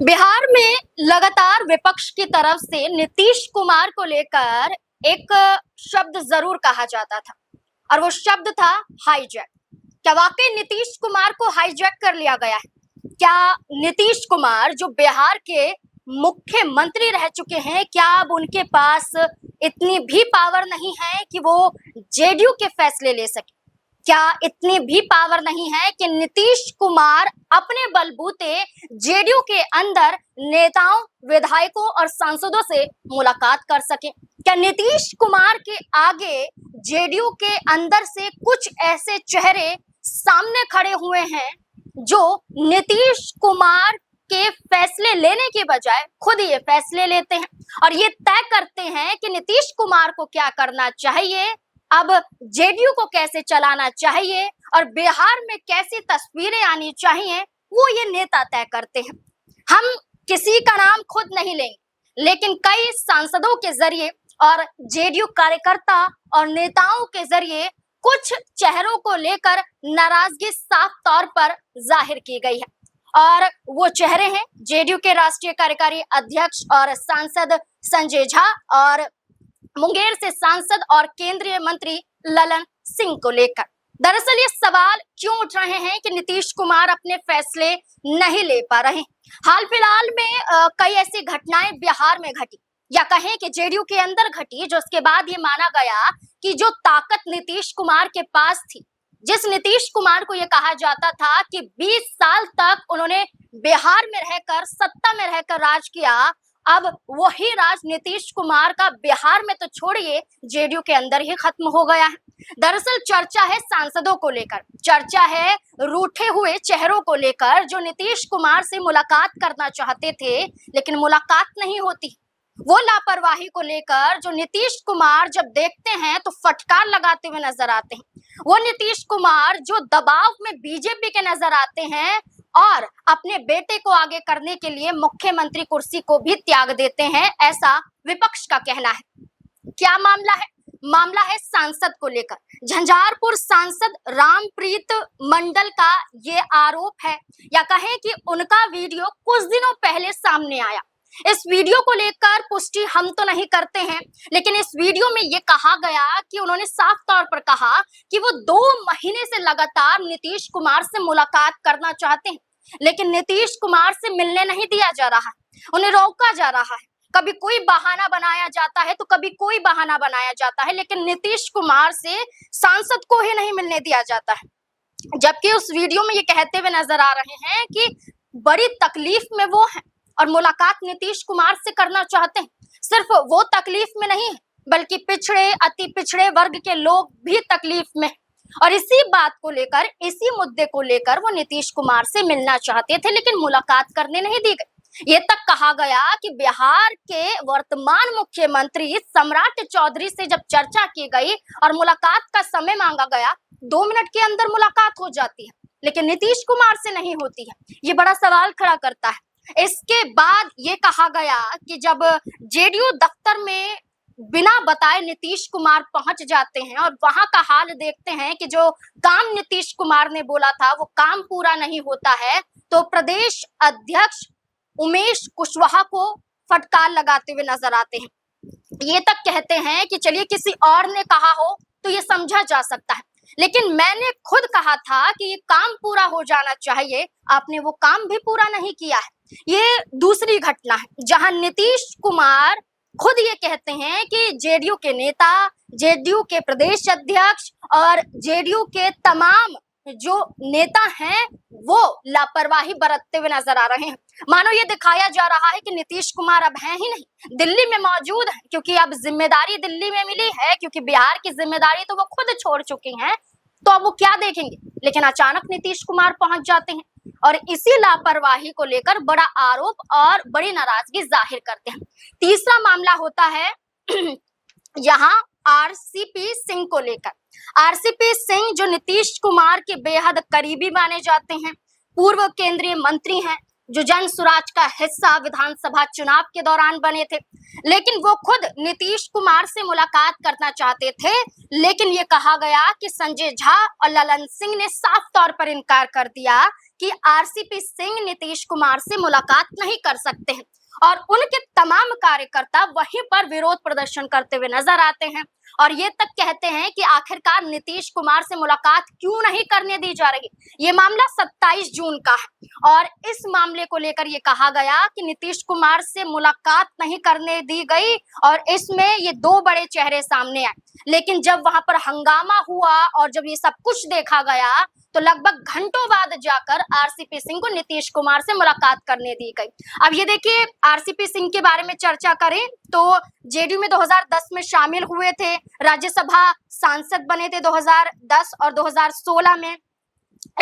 बिहार में लगातार विपक्ष की तरफ से नीतीश कुमार को लेकर एक शब्द जरूर कहा जाता था और वो शब्द था हाईजैक। क्या वाकई नीतीश कुमार को हाईजैक कर लिया गया है? क्या नीतीश कुमार जो बिहार के मुख्यमंत्री रह चुके हैं, क्या अब उनके पास इतनी भी पावर नहीं है कि वो जेडीयू के फैसले ले सके? क्या इतनी भी पावर नहीं है कि नीतीश कुमार अपने बलबूते जेडीयू के अंदर नेताओं, विधायकों और सांसदों से मुलाकात कर सके? क्या नीतीश कुमार के आगे जेडीयू के अंदर से कुछ ऐसे चेहरे सामने खड़े हुए हैं जो नीतीश कुमार के फैसले लेने के बजाय खुद ये फैसले लेते हैं और ये तय करते हैं कि नीतीश कुमार को क्या करना चाहिए, अब जेडीयू को कैसे चलाना चाहिए और बिहार में कैसी तस्वीरें आनी चाहिए, वो ये नेता तय करते हैं। हम किसी का नाम खुद नहीं लेंगे, लेकिन कई सांसदों के जरिए और जेडीयू कार्यकर्ता और नेताओं के जरिए कुछ चेहरों को लेकर नाराजगी साफ तौर पर जाहिर की गई है और वो चेहरे हैं जेडीयू के राष्ट्रीय कार्यकारी अध्यक्ष और सांसद संजय झा और मुंगेर से सांसद और केंद्रीय मंत्री ललन सिंह को लेकर। दरअसल ये सवाल क्यों उठ रहे हैं कि नीतीश कुमार अपने फैसले नहीं ले पा रहे। हाल फिलहाल में कई ऐसी घटनाएं बिहार में घटी या कहें कि जेडीयू के अंदर घटी, जो उसके बाद ये माना गया कि जो ताकत नीतीश कुमार के पास थी, जिस नीतीश कुमार को ये कहा जाता था कि 20 साल तक उन्होंने बिहार में रहकर, सत्ता में रहकर राज किया, अब वही राज नीतीश कुमार का बिहार में तो छोड़िए जेडीयू के अंदर ही खत्म हो गया है। दरअसल चर्चा है सांसदों को लेकर, चर्चा है रूठे हुए चेहरों को लेकर जो नीतीश कुमार से मुलाकात करना चाहते थे लेकिन मुलाकात नहीं होती। वो लापरवाही को लेकर जो नीतीश कुमार जब देखते हैं तो फटकार लगाते हुए नजर आते हैं। वो नीतीश कुमार जो दबाव में बीजेपी के नजर आते हैं और अपने बेटे को आगे करने के लिए मुख्यमंत्री कुर्सी को भी त्याग देते हैं, ऐसा विपक्ष का कहना है। क्या मामला है? मामला है सांसद को लेकर। झंझारपुर सांसद रामप्रीत मंडल का ये आरोप है या कहें कि उनका वीडियो कुछ दिनों पहले सामने आया। इस वीडियो को लेकर पुष्टि हम तो नहीं करते हैं, लेकिन इस वीडियो में ये कहा गया कि उन्होंने साफ तौर पर कहा कि वो 2 महीने से लगातार नीतीश कुमार से मुलाकात करना चाहते हैं, लेकिन नीतीश कुमार से मिलने नहीं दिया जा रहा है, उन्हें रोका जा रहा है। कभी कोई बहाना बनाया जाता है तो कभी कोई बहाना बनाया जाता है, लेकिन नीतीश कुमार से सांसद को ही नहीं मिलने दिया जाता है। जबकि उस वीडियो में ये कहते हुए नजर आ रहे हैं कि बड़ी तकलीफ में वो हैं और मुलाकात नीतीश कुमार से करना चाहते हैं। सिर्फ वो तकलीफ में नहीं है, बल्कि पिछड़े, अति पिछड़े वर्ग के लोग भी तकलीफ में हैं। और इसी बात को लेकर, इसी मुद्दे को लेकर वो नीतीश कुमार से मिलना चाहते थे, लेकिन मुलाकात करने नहीं दी गई। ये तक कहा गया कि बिहार के वर्तमान मुख्यमंत्री सम्राट चौधरी से जब चर्चा की गई और मुलाकात का समय मांगा गया, 2 मिनट के अंदर मुलाकात हो जाती है, लेकिन नीतीश कुमार से नहीं होती है। ये बड़ा सवाल खड़ा करता है। इसके बाद ये कहा गया कि जब जेडीयू दफ्तर में बिना बताए नीतीश कुमार पहुंच जाते हैं और वहां का हाल देखते हैं कि जो काम नीतीश कुमार ने बोला था वो काम पूरा नहीं होता है, तो प्रदेश अध्यक्ष उमेश कुशवाहा को फटकार लगाते हुए नजर आते हैं। ये तक कहते हैं कि चलिए किसी और ने कहा हो तो ये समझा जा सकता है, लेकिन मैंने खुद कहा था कि ये काम पूरा हो जाना चाहिए, आपने वो काम भी पूरा नहीं किया है। ये दूसरी घटना है जहां नीतीश कुमार खुद ये कहते हैं कि जेडीयू के नेता, जेडीयू के प्रदेश अध्यक्ष और जेडीयू के तमाम जो नेता हैं वो लापरवाही बरतते हुए नजर आ रहे हैं। मानो ये दिखाया जा रहा है कि नीतीश कुमार अब हैं ही नहीं, दिल्ली में मौजूद है, क्योंकि अब जिम्मेदारी दिल्ली में मिली है, क्योंकि बिहार की जिम्मेदारी तो वो खुद छोड़ चुकी हैं, तो अब वो क्या देखेंगे। लेकिन अचानक नीतीश कुमार पहुंच जाते हैं और इसी लापरवाही को लेकर बड़ा आरोप और बड़ी नाराजगी जाहिर करते हैं। तीसरा मामला होता है यहाँ आरसीपी सिंह को लेकर। आरसीपी सिंह जो नीतीश कुमार के बेहद करीबी माने जाते हैं, पूर्व केंद्रीय मंत्री हैं, जो जन सुराज का हिस्सा विधानसभा चुनाव के दौरान बने थे, लेकिन वो खुद नीतीश कुमार से मुलाकात करना चाहते थे। लेकिन ये कहा गया कि संजय झा और ललन सिंह ने साफ तौर पर इनकार कर दिया कि आरसीपी सिंह नीतीश कुमार से मुलाकात नहीं कर सकते हैं, और उनके तमाम कार्यकर्ता वहीं पर विरोध प्रदर्शन करते हुए नजर आते हैं और ये तक कहते हैं कि आखिरकार नीतीश कुमार से मुलाकात क्यों नहीं करने दी जा रही। ये मामला 27 जून का है और इस मामले को लेकर ये कहा गया कि नीतीश कुमार से मुलाकात नहीं करने दी गई और इसमें ये दो बड़े चेहरे सामने आए। लेकिन जब वहां पर हंगामा हुआ और जब ये सब कुछ देखा गया तो लगभग घंटों बाद जाकर आरसीपी सिंह को नीतीश कुमार से मुलाकात करने दी गई। अब ये देखिए, आरसीपी सिंह के बारे में चर्चा करें तो जेडीयू में 2010 में शामिल हुए थे, राज्यसभा सांसद बने थे 2010 और 2016 में।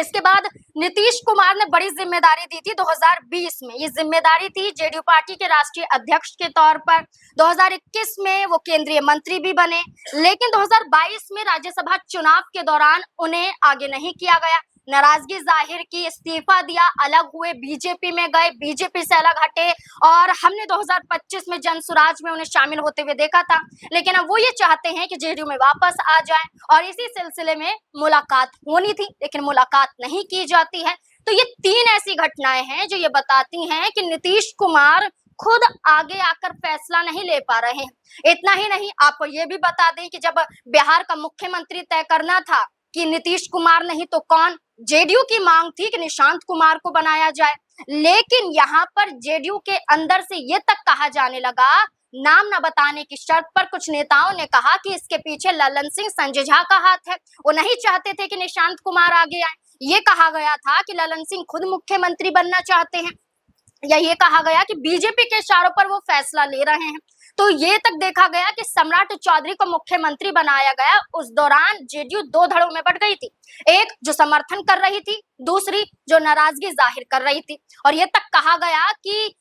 इसके बाद नीतीश कुमार ने बड़ी जिम्मेदारी दी थी 2020 में। ये जिम्मेदारी थी जेडीयू पार्टी के राष्ट्रीय अध्यक्ष के तौर पर। 2021 में वो केंद्रीय मंत्री भी बने, लेकिन 2022 में राज्यसभा चुनाव के दौरान उन्हें आगे नहीं किया गया। नाराजगी जाहिर की, इस्तीफा दिया, अलग हुए, बीजेपी में गए, बीजेपी से अलग हटे और हमने 2025 में जनसुराज में उन्हें शामिल होते हुए देखा था। लेकिन अब वो ये चाहते हैं कि जेडीयू में वापस आ जाएं और इसी सिलसिले में मुलाकात होनी थी, लेकिन मुलाकात नहीं की जाती है। तो ये तीन ऐसी घटनाएं हैं जो ये बताती हैं कि नीतीश कुमार खुद आगे आकर फैसला नहीं ले पा रहे हैं। इतना ही नहीं, आपको ये भी बता दें कि जब बिहार का मुख्यमंत्री तय करना था कि नीतीश कुमार नहीं तो कौन, जेडीयू की मांग थी कि निशांत कुमार को बनाया जाए। लेकिन यहाँ पर जेडीयू के अंदर से ये तक कहा जाने लगा, नाम न बताने की शर्त पर कुछ नेताओं ने कहा कि इसके पीछे ललन सिंह, संजय झा का हाथ है। वो नहीं चाहते थे कि निशांत कुमार आगे आए। ये कहा गया था कि ललन सिंह खुद मुख्यमंत्री बनना चाहते हैं, या ये कहा गया कि बीजेपी के इशारों पर वो फैसला ले रहे हैं। तो ये तक देखा गया कि सम्राट चौधरी को मुख्यमंत्री बनाया गया। उस दौरान जेडीयू दो धड़ों में बट गई थी, एक जो समर्थन कर रही थी, दूसरी जो नाराजगी जाहिर कर रही थी। और ये तक कहा गया कि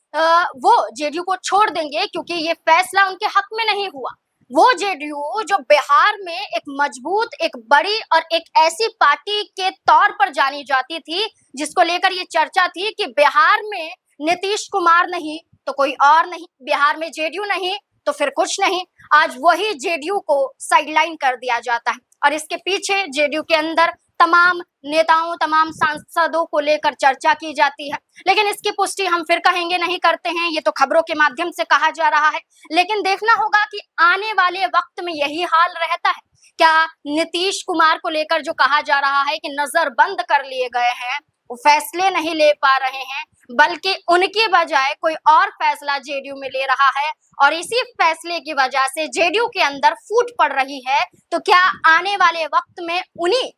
वो जेडीयू को छोड़ देंगे क्योंकि ये फैसला उनके हक में नहीं हुआ। वो जेडीयू जो बिहार में एक मजबूत, एक बड़ी और एक ऐसी पार्टी के तौर पर जानी जाती थी, जिसको लेकर ये चर्चा थी कि बिहार में नीतीश कुमार नहीं तो कोई और नहीं, बिहार में जेडीयू नहीं तो फिर कुछ नहीं। आज वही जेडीयू को साइडलाइन कर दिया जाता है और इसके पीछे जेडीयू के अंदर तमाम नेताओं, तमाम सांसदों को लेकर चर्चा की जाती है। लेकिन इसकी पुष्टि हम फिर कहेंगे नहीं करते हैं, ये तो खबरों के माध्यम से कहा जा रहा है। लेकिन देखना होगा कि आने वाले वक्त में यही हाल रहता है क्या। नीतीश कुमार को लेकर जो कहा जा रहा है कि नजर बंद कर लिए गए हैं, वो फैसले नहीं ले पा रहे हैं, बल्कि उनकी बजाय कोई और फैसला जेडीयू में ले रहा है और इसी फैसले की वजह से जेडीयू के अंदर फूट पड़ रही है। तो क्या आने वाले वक्त में उन्हीं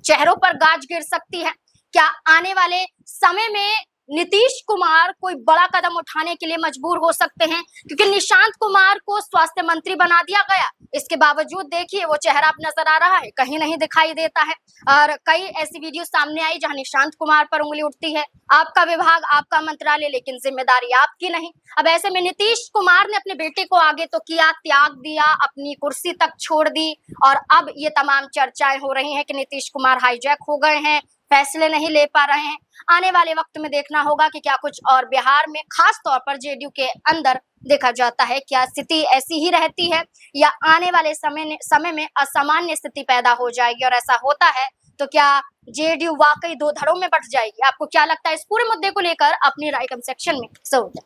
चेहरों पर गाज गिर सकती है? क्या आने वाले समय में नीतीश कुमार कोई बड़ा कदम उठाने के लिए मजबूर हो सकते हैं? क्योंकि निशांत कुमार को स्वास्थ्य मंत्री बना दिया गया, इसके बावजूद देखिए वो चेहरा अब नजर आ रहा है, कहीं नहीं दिखाई देता है। और कई ऐसी वीडियो सामने आई जहां निशांत कुमार पर उंगली उठती है, आपका विभाग, आपका मंत्रालय, लेकिन जिम्मेदारी आपकी नहीं। अब ऐसे में नीतीश कुमार ने अपने बेटे को आगे तो किया, त्याग दिया, अपनी कुर्सी तक छोड़ दी और अब ये तमाम चर्चाएं हो रही हैं कि नीतीश कुमार हाईजैक हो गए हैं, फैसले नहीं ले पा रहे हैं। आने वाले वक्त में देखना होगा कि क्या कुछ और बिहार में, खास तौर पर जेडीयू के अंदर देखा जाता है। क्या स्थिति ऐसी ही रहती है या आने वाले समय में असामान्य स्थिति पैदा हो जाएगी? और ऐसा होता है तो क्या जेडीयू वाकई दो धड़ों में बंट जाएगी? आपको क्या लगता है इस पूरे मुद्दे को लेकर? अपनी राय कमेंट सेक्शन में जरूर दें।